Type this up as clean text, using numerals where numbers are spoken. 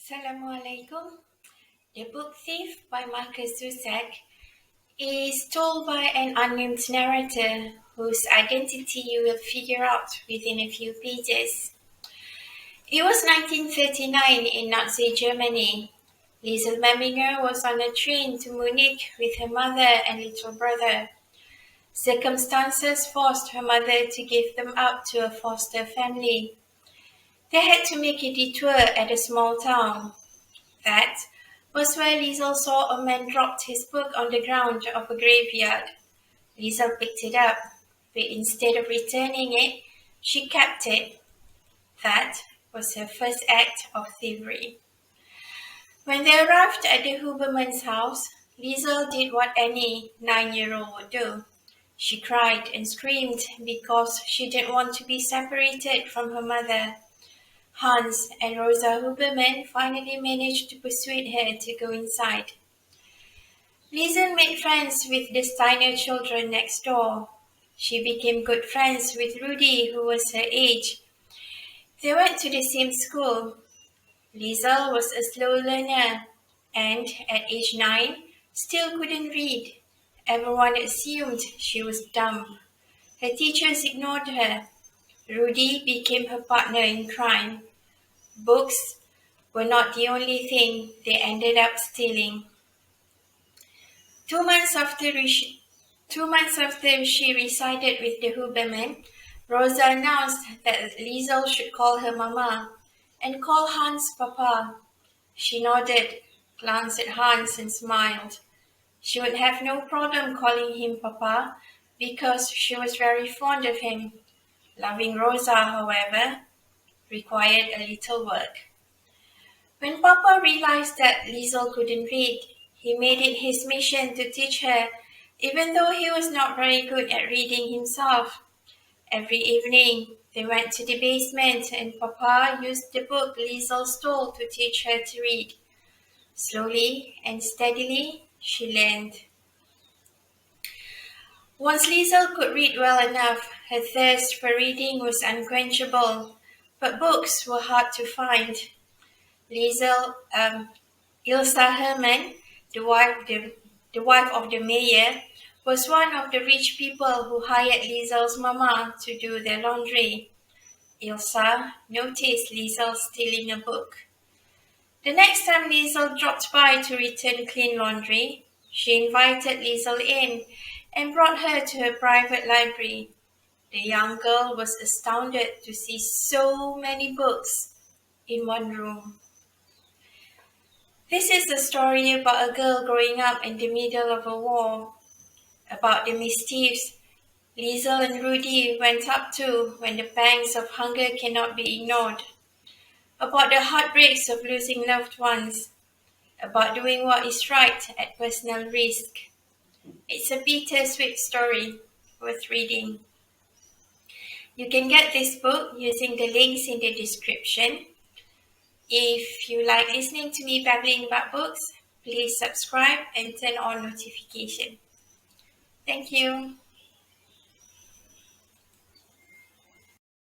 Assalamualaikum. The Book Thief by Marcus Zusak is told by an unnamed narrator whose identity you will figure out within a few pages. It was 1939 in Nazi Germany. Liesel Memminger was on a train to Munich with her mother and little brother. Circumstances forced her mother to give them up to a foster family. They had to make a detour at a small town. That was where Liesel saw a man dropped his book on the ground of a graveyard. Liesel picked it up, but instead of returning it, she kept it. That was her first act of thievery. When they arrived at the Huberman's house, Liesel did what any 9-year-old would do. She cried and screamed because she didn't want to be separated from her mother. Hans and Rosa Huberman finally managed to persuade her to go inside. Liesel made friends with the Steiner children next door. She became good friends with Rudy, who was her age. They went to the same school. Liesel was a slow learner and, at age 9, still couldn't read. Everyone assumed she was dumb. Her teachers ignored her. Rudy became her partner in crime. Books were not the only thing they ended up stealing. 2 months after she resided with the Huberman, Rosa announced that Liesel should call her Mama and call Hans Papa. She nodded, glanced at Hans and smiled. She would have no problem calling him Papa because she was very fond of him. Loving Rosa, however, required a little work. When Papa realized that Liesel couldn't read, he made it his mission to teach her, even though he was not very good at reading himself. Every evening, they went to the basement and Papa used the book Liesel stole to teach her to read. Slowly and steadily, she learned. Once Liesel could read well enough, her thirst for reading was unquenchable, but books were hard to find. Liesel, Ilsa Hermann, the wife of the mayor, was one of the rich people who hired Liesel's mama to do their laundry. Ilsa noticed Liesel stealing a book. The next time Liesel dropped by to return clean laundry, she invited Liesel in and brought her to her private library. The young girl was astounded to see so many books in one room. This is a story about a girl growing up in the middle of a war, about the mischiefs Liesel and Rudy went up to when the pangs of hunger cannot be ignored, about the heartbreaks of losing loved ones, about doing what is right at personal risk. It's a bittersweet story worth reading. You can get this book using the links in the description. If you like listening to me babbling about books, please subscribe and turn on notification. Thank you.